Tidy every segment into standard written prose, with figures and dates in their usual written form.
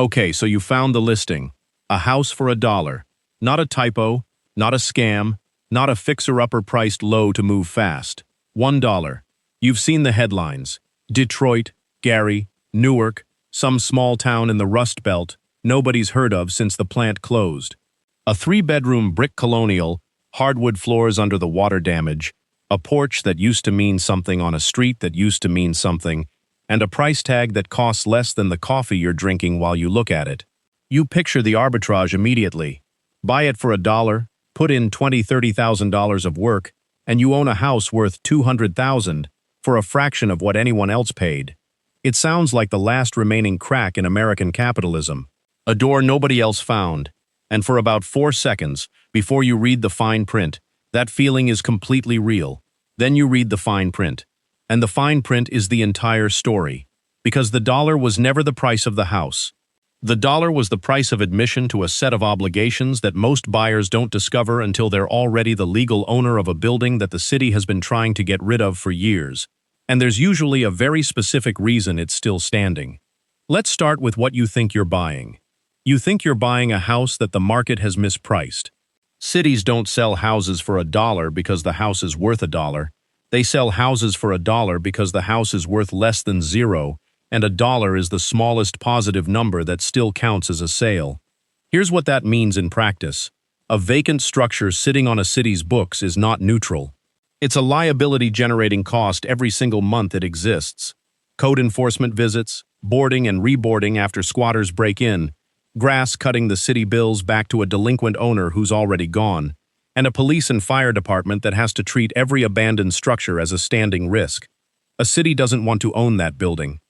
Okay, so you found the listing. A house for $1. Not a typo, not a scam, not a fixer-upper priced low to move fast. $1. You've seen the headlines. Detroit, Gary, Newark, some small town in the Rust Belt nobody's heard of since the plant closed. A 3-bedroom brick colonial, hardwood floors under the water damage, a porch that used to mean something on a street that used to mean something, and a price tag that costs less than the coffee you're drinking while you look at it. You picture the arbitrage immediately. Buy it for $1, put in $20,000–$30,000 of work, and you own a house worth $200,000 for a fraction of what anyone else paid. It sounds like the last remaining crack in American capitalism. A door nobody else found. And for about 4 seconds, before you read the fine print, that feeling is completely real. Then you read the fine print. And the fine print is the entire story. Because the dollar was never the price of the house. The dollar was the price of admission to a set of obligations that most buyers don't discover until they're already the legal owner of a building that the city has been trying to get rid of for years. And there's usually a very specific reason it's still standing. Let's start with what you think you're buying. You think you're buying a house that the market has mispriced. Cities don't sell houses for $1 because the house is worth $1. They sell houses for $1 because the house is worth less than zero, and $1 is the smallest positive number that still counts as a sale. Here's what that means in practice. A vacant structure sitting on a city's books is not neutral. It's a liability-generating cost every single month it exists. Code enforcement visits, boarding and reboarding after squatters break in, grass cutting the city bills back to a delinquent owner who's already gone, and a police and fire department that has to treat every abandoned structure as a standing risk. A city doesn't want to own that building.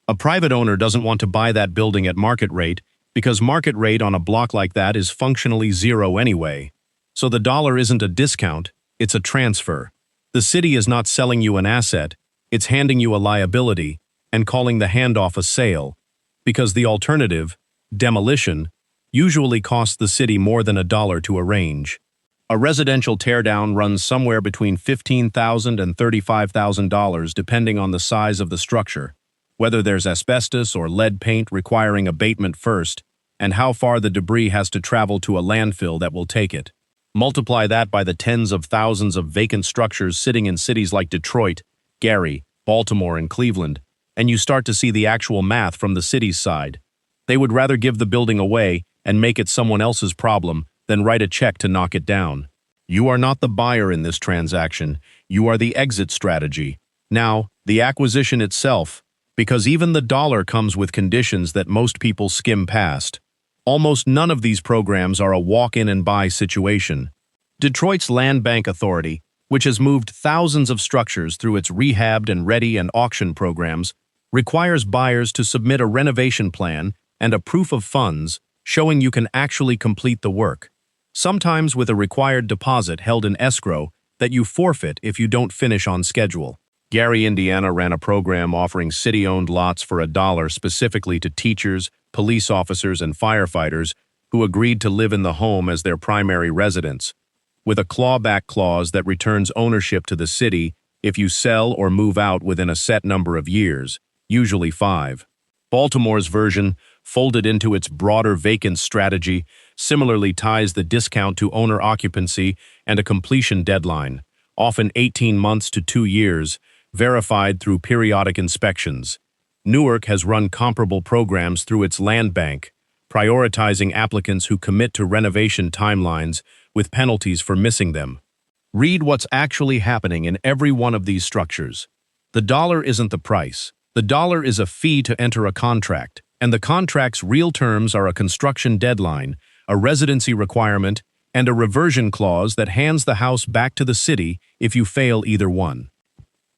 A private owner doesn't want to buy that building at market rate because market rate on a block like that is functionally zero anyway. So the dollar isn't a discount, it's a transfer. The city is not selling you an asset, it's handing you a liability and calling the handoff a sale. Because the alternative, demolition, usually costs the city more than $1 to arrange. A residential teardown runs somewhere between $15,000 and $35,000 depending on the size of the structure, whether there's asbestos or lead paint requiring abatement first, and how far the debris has to travel to a landfill that will take it. Multiply that by the tens of thousands of vacant structures sitting in cities like Detroit, Gary, Baltimore, and Cleveland, and you start to see the actual math from the city's side. They would rather give the building away and make it someone else's problem than write a check to knock it down. You are not the buyer in this transaction, you are the exit strategy. Now, the acquisition itself, because even the dollar comes with conditions that most people skim past. Almost none of these programs are a walk-in and buy situation. Detroit's Land Bank Authority, which has moved thousands of structures through its rehabbed and ready and auction programs, requires buyers to submit a renovation plan and a proof of funds showing you can actually complete the work, sometimes with a required deposit held in escrow that you forfeit if you don't finish on schedule. Gary, Indiana ran a program offering city-owned lots for $1 specifically to teachers, police officers, and firefighters who agreed to live in the home as their primary residence, with a clawback clause that returns ownership to the city if you sell or move out within a set number of years, usually 5. Baltimore's version, folded into its broader vacant strategy, similarly ties the discount to owner occupancy and a completion deadline, often 18 months to 2 years, verified through periodic inspections. Newark has run comparable programs through its land bank, prioritizing applicants who commit to renovation timelines with penalties for missing them. Read what's actually happening in every one of these structures. The dollar isn't the price. The dollar is a fee to enter a contract, and the contract's real terms are a construction deadline, a residency requirement, and a reversion clause that hands the house back to the city if you fail either one.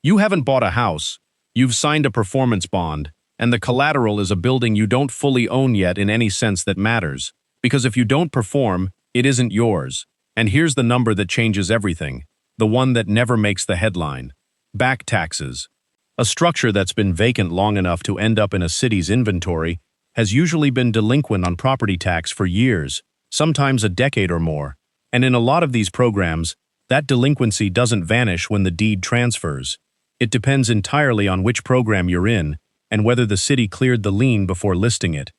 You haven't bought a house, you've signed a performance bond, and the collateral is a building you don't fully own yet in any sense that matters, because if you don't perform, it isn't yours. And here's the number that changes everything, the one that never makes the headline. Back taxes. A structure that's been vacant long enough to end up in a city's inventory has usually been delinquent on property tax for years, sometimes a decade or more, and in a lot of these programs, that delinquency doesn't vanish when the deed transfers. It depends entirely on which program you're in and whether the city cleared the lien before listing it.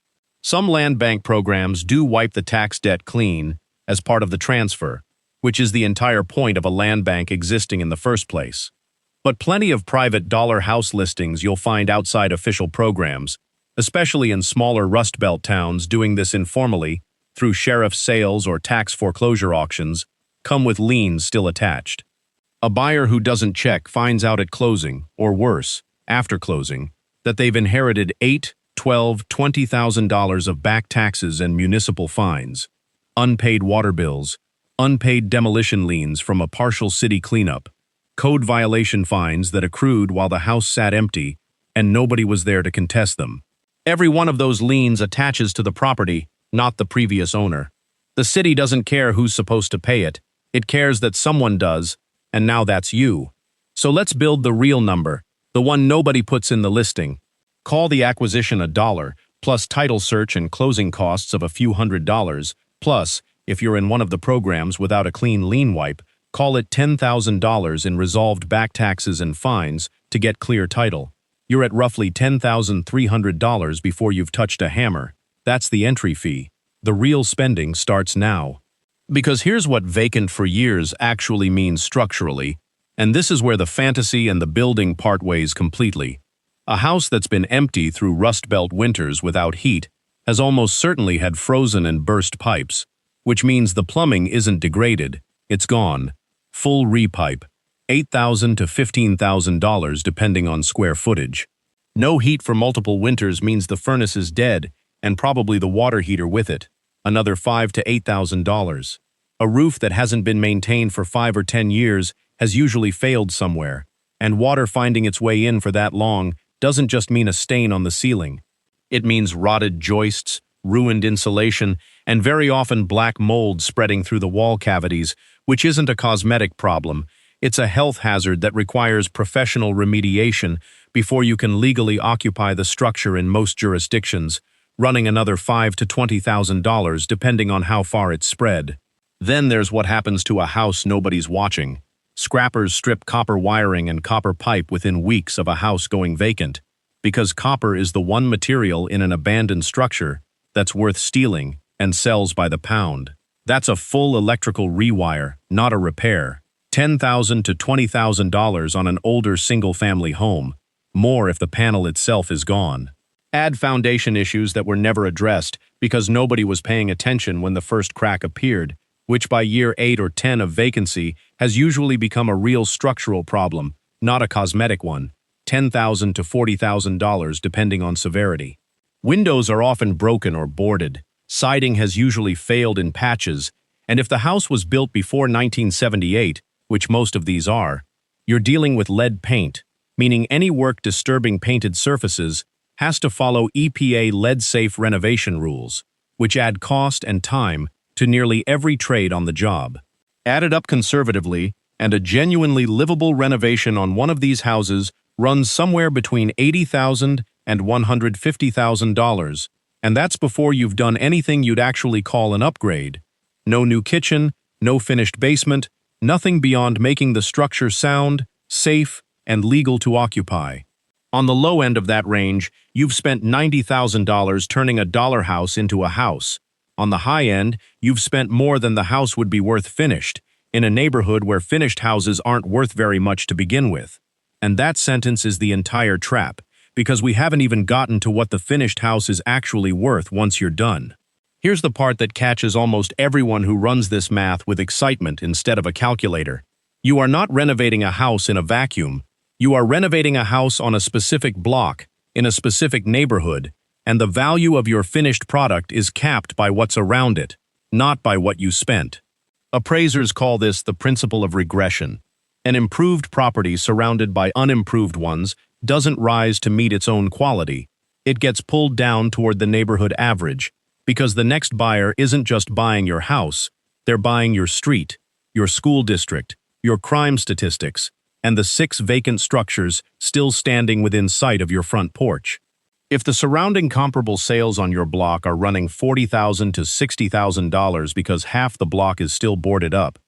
Some land bank programs do wipe the tax debt clean as part of the transfer, which is the entire point of a land bank existing in the first place. But plenty of private dollar house listings you'll find outside official programs, especially in smaller Rust Belt towns doing this informally through sheriff's sales or tax foreclosure auctions, come with liens still attached. A buyer who doesn't check finds out at closing, or worse, after closing, that they've inherited $8, $12, $20,000 of back taxes and municipal fines, unpaid water bills, unpaid demolition liens from a partial city cleanup, code violation fines that accrued while the house sat empty and nobody was there to contest them. Every one of those liens attaches to the property, not the previous owner. The city doesn't care who's supposed to pay it. It cares that someone does, and now that's you. So let's build the real number, the one nobody puts in the listing. Call the acquisition $1, plus title search and closing costs of a few $100, plus, if you're in one of the programs without a clean lien wipe, call it $10,000 in resolved back taxes and fines to get clear title. You're at roughly $10,300 before you've touched a hammer. That's the entry fee. The real spending starts now. Because here's what vacant for years actually means structurally, and this is where the fantasy and the building part ways completely. A house that's been empty through Rust Belt winters without heat has almost certainly had frozen and burst pipes, which means the plumbing isn't degraded, it's gone. Full repipe, $8,000 to $15,000 depending on square footage. No heat for multiple winters means the furnace is dead, and probably the water heater with it, another $5,000 to $8,000. A roof that hasn't been maintained for 5 or 10 years has usually failed somewhere, and water finding its way in for that long doesn't just mean a stain on the ceiling. It means rotted joists, ruined insulation, and very often black mold spreading through the wall cavities, which isn't a cosmetic problem. It's a health hazard that requires professional remediation before you can legally occupy the structure in most jurisdictions, running another $5,000 to $20,000 depending on how far it's spread. Then there's what happens to a house nobody's watching. Scrappers strip copper wiring and copper pipe within weeks of a house going vacant, because copper is the one material in an abandoned structure that's worth stealing and sells by the pound. That's a full electrical rewire, not a repair. $10,000 to $20,000 on an older single-family home, more if the panel itself is gone. Add foundation issues that were never addressed because nobody was paying attention when the first crack appeared, which by year 8 or 10 of vacancy has usually become a real structural problem, not a cosmetic one, $10,000 to $40,000 depending on severity. Windows are often broken or boarded, siding has usually failed in patches, and if the house was built before 1978, which most of these are, you're dealing with lead paint, meaning any work disturbing painted surfaces has to follow EPA lead-safe renovation rules, which add cost and time to nearly every trade on the job. Added up conservatively, and a genuinely livable renovation on one of these houses runs somewhere between $80,000 and $150,000, and that's before you've done anything you'd actually call an upgrade. No new kitchen, no finished basement, nothing beyond making the structure sound, safe, and legal to occupy. On the low end of that range, you've spent $90,000 turning a dollar house into a house. On the high end, you've spent more than the house would be worth finished, in a neighborhood where finished houses aren't worth very much to begin with. And that sentence is the entire trap, because we haven't even gotten to what the finished house is actually worth once you're done. Here's the part that catches almost everyone who runs this math with excitement instead of a calculator. You are not renovating a house in a vacuum. You are renovating a house on a specific block, in a specific neighborhood, and the value of your finished product is capped by what's around it, not by what you spent. Appraisers call this the principle of regression. An improved property surrounded by unimproved ones doesn't rise to meet its own quality. It gets pulled down toward the neighborhood average, because the next buyer isn't just buying your house, they're buying your street, your school district, your crime statistics, and the 6 vacant structures still standing within sight of your front porch. If the surrounding comparable sales on your block are running $40,000 to $60,000 because half the block is still boarded up,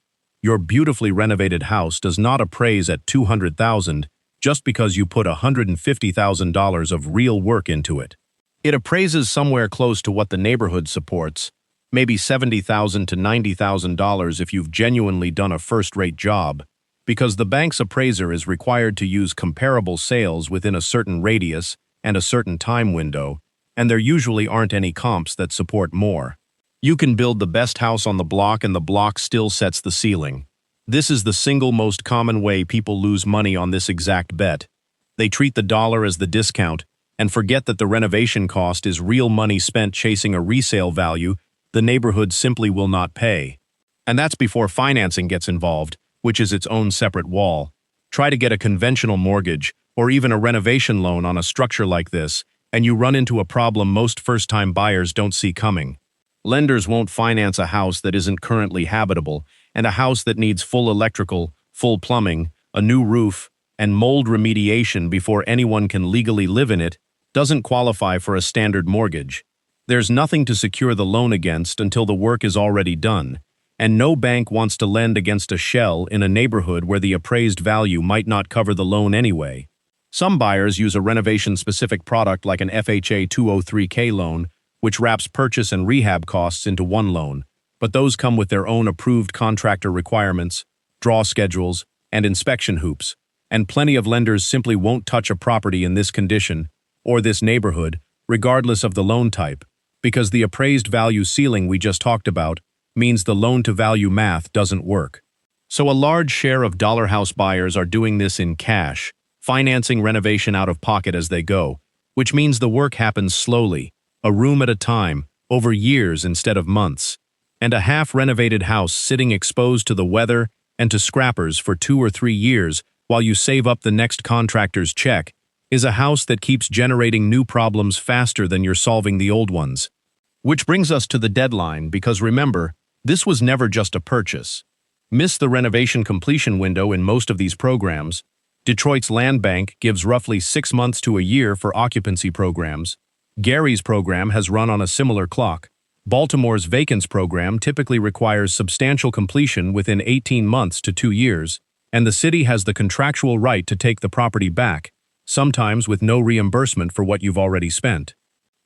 your beautifully renovated house does not appraise at $200,000 just because you put $150,000 of real work into it. It appraises somewhere close to what the neighborhood supports, maybe $70,000 to $90,000 if you've genuinely done a first-rate job, because the bank's appraiser is required to use comparable sales within a certain radius and a certain time window, and there usually aren't any comps that support more. You can build the best house on the block and the block still sets the ceiling. This is the single most common way people lose money on this exact bet. They treat the dollar as the discount and forget that the renovation cost is real money spent chasing a resale value the neighborhood simply will not pay. And that's before financing gets involved, which is its own separate wall. Try to get a conventional mortgage or even a renovation loan on a structure like this, and you run into a problem most first-time buyers don't see coming. Lenders won't finance a house that isn't currently habitable, and a house that needs full electrical, full plumbing, a new roof, and mold remediation before anyone can legally live in it doesn't qualify for a standard mortgage. There's nothing to secure the loan against until the work is already done, and no bank wants to lend against a shell in a neighborhood where the appraised value might not cover the loan anyway. Some buyers use a renovation-specific product like an FHA 203K loan, which wraps purchase and rehab costs into one loan, but those come with their own approved contractor requirements, draw schedules, and inspection hoops, and plenty of lenders simply won't touch a property in this condition or this neighborhood, regardless of the loan type, because the appraised value ceiling we just talked about means the loan-to-value math doesn't work. So a large share of dollar house buyers are doing this in cash, financing renovation out of pocket as they go, which means the work happens slowly, a room at a time, over years instead of months, and a half-renovated house sitting exposed to the weather and to scrappers for 2 or 3 years while you save up the next contractor's check is a house that keeps generating new problems faster than you're solving the old ones. Which brings us to the deadline, because remember, this was never just a purchase. Miss the renovation completion window in most of these programs. Detroit's Land Bank gives roughly 6 months to a year for occupancy programs. Gary's program has run on a similar clock. Baltimore's Vacants program typically requires substantial completion within 18 months to 2 years, and the city has the contractual right to take the property back, sometimes with no reimbursement for what you've already spent.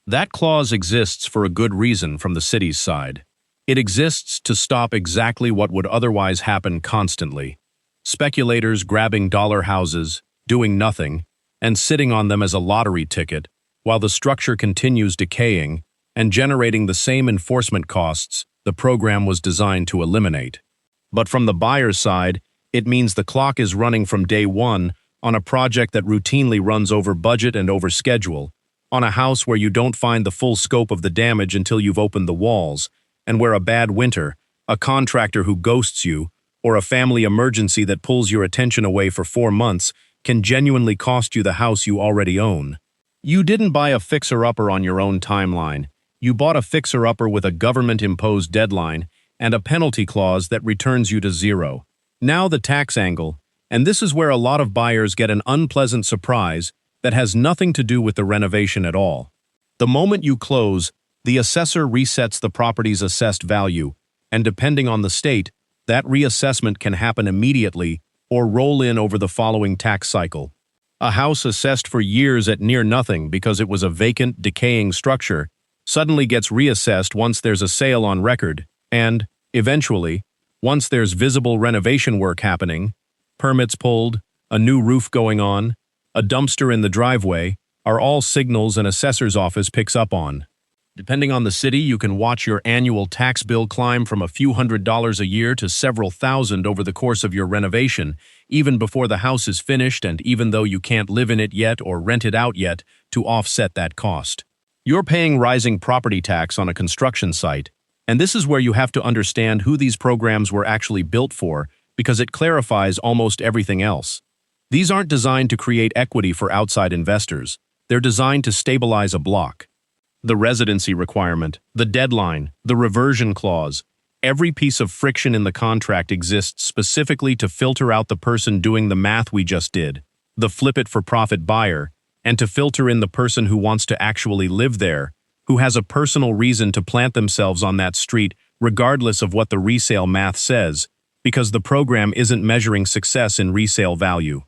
That clause exists for a good reason from the city's side. It exists to stop exactly what would otherwise happen constantly. Speculators grabbing dollar houses, doing nothing, and sitting on them as a lottery ticket, while the structure continues decaying and generating the same enforcement costs the program was designed to eliminate. But from the buyer's side, it means the clock is running from day one on a project that routinely runs over budget and over schedule, on a house where you don't find the full scope of the damage until you've opened the walls, and where a bad winter, a contractor who ghosts you, or a family emergency that pulls your attention away for 4 months can genuinely cost you the house you already own. You didn't buy a fixer-upper on your own timeline. You bought a fixer-upper with a government-imposed deadline and a penalty clause that returns you to zero. Now the tax angle, and this is where a lot of buyers get an unpleasant surprise that has nothing to do with the renovation at all. The moment you close, the assessor resets the property's assessed value, and depending on the state, that reassessment can happen immediately or roll in over the following tax cycle. A house assessed for years at near nothing because it was a vacant, decaying structure suddenly gets reassessed once there's a sale on record, and, eventually, once there's visible renovation work happening, permits pulled, a new roof going on, a dumpster in the driveway, are all signals an assessor's office picks up on. Depending on the city, you can watch your annual tax bill climb from a few $100s a year to several thousand over the course of your renovation, even before the house is finished and even though you can't live in it yet or rent it out yet to offset that cost. You're paying rising property tax on a construction site, and this is where you have to understand who these programs were actually built for, because it clarifies almost everything else. These aren't designed to create equity for outside investors. They're designed to stabilize a block. The residency requirement, the deadline, the reversion clause, every piece of friction in the contract exists specifically to filter out the person doing the math we just did, the flip-it-for-profit buyer, and to filter in the person who wants to actually live there, who has a personal reason to plant themselves on that street regardless of what the resale math says, because the program isn't measuring success in resale value.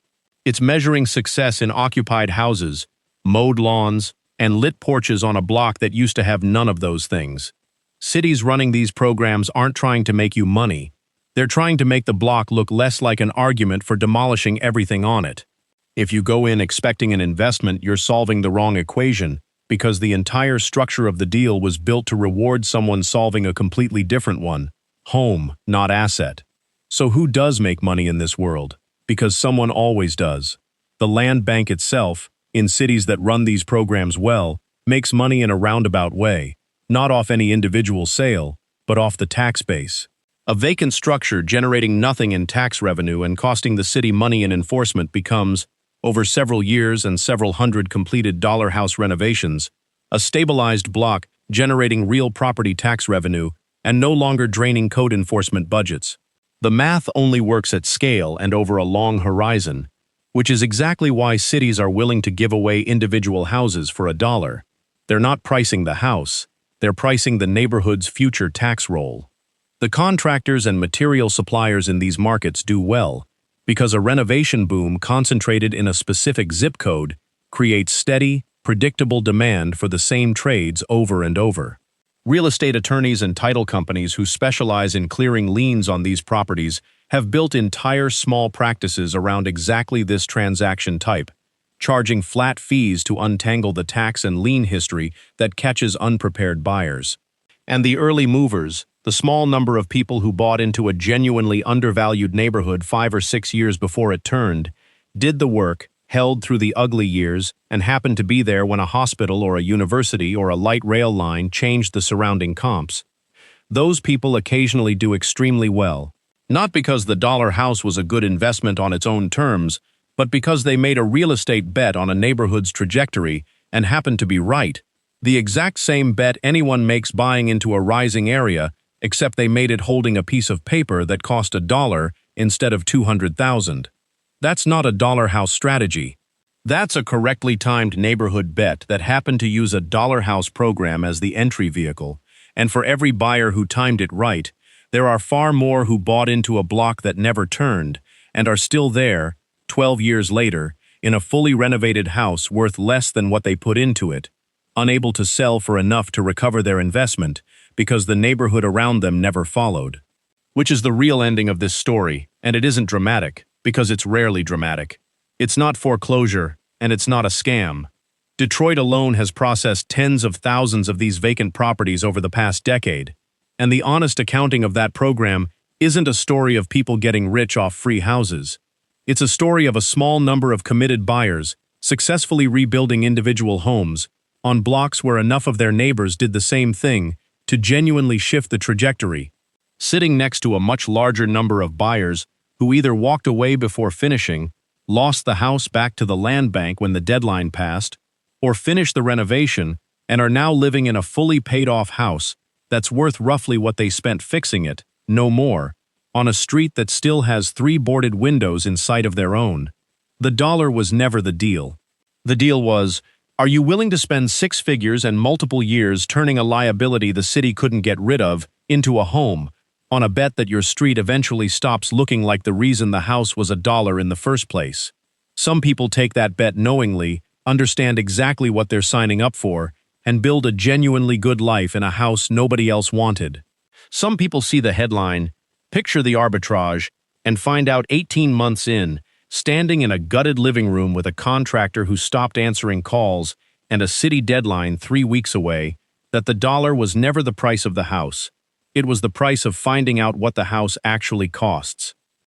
It's measuring success in occupied houses, mowed lawns, and lit porches on a block that used to have none of those things. Cities running these programs aren't trying to make you money. They're trying to make the block look less like an argument for demolishing everything on it. If you go in expecting an investment, you're solving the wrong equation, because the entire structure of the deal was built to reward someone solving a completely different one: home, not asset. So who does make money in this world? Because someone always does. The land bank itself, in cities that run these programs well, makes money in a roundabout way, not off any individual sale, but off the tax base. A vacant structure generating nothing in tax revenue and costing the city money in enforcement becomes, over several years and several hundred completed dollar house renovations, a stabilized block generating real property tax revenue and no longer draining code enforcement budgets. The math only works at scale and over a long horizon, which is exactly why cities are willing to give away individual houses for $1. They're not pricing the house, they're pricing the neighborhood's future tax roll. The contractors and material suppliers in these markets do well, because a renovation boom concentrated in a specific zip code creates steady, predictable demand for the same trades over and over. Real estate attorneys and title companies who specialize in clearing liens on these properties have built entire small practices around exactly this transaction type, charging flat fees to untangle the tax and lien history that catches unprepared buyers. And the early movers, the small number of people who bought into a genuinely undervalued neighborhood 5 or 6 years before it turned, did the work, held through the ugly years, and happened to be there when a hospital or a university or a light rail line changed the surrounding comps. Those people occasionally do extremely well, not because the dollar house was a good investment on its own terms, but because they made a real estate bet on a neighborhood's trajectory and happened to be right, the exact same bet anyone makes buying into a rising area, except they made it holding a piece of paper that cost $1 instead of $200,000. That's not a dollar house strategy. That's a correctly timed neighborhood bet that happened to use a dollar house program as the entry vehicle, and for every buyer who timed it right, there are far more who bought into a block that never turned and are still there, 12 years later, in a fully renovated house worth less than what they put into it, unable to sell for enough to recover their investment because the neighborhood around them never followed. Which is the real ending of this story, and it isn't dramatic, because it's rarely dramatic. It's not foreclosure, and it's not a scam. Detroit alone has processed tens of thousands of these vacant properties over the past decade, and the honest accounting of that program isn't a story of people getting rich off free houses. It's a story of a small number of committed buyers successfully rebuilding individual homes on blocks where enough of their neighbors did the same thing to genuinely shift the trajectory, sitting next to a much larger number of buyers who either walked away before finishing, lost the house back to the land bank when the deadline passed, or finished the renovation and are now living in a fully paid-off house that's worth roughly what they spent fixing it, no more, on a street that still has 3 boarded windows in sight of their own. The dollar was never the deal. The deal was, are you willing to spend 6 figures and multiple years turning a liability the city couldn't get rid of into a home, on a bet that your street eventually stops looking like the reason the house was $1 in the first place? Some people take that bet knowingly, understand exactly what they're signing up for, and build a genuinely good life in a house nobody else wanted. Some people see the headline, picture the arbitrage, and find out 18 months in, standing in a gutted living room with a contractor who stopped answering calls and a city deadline 3 weeks away, that the dollar was never the price of the house. It was the price of finding out what the house actually costs.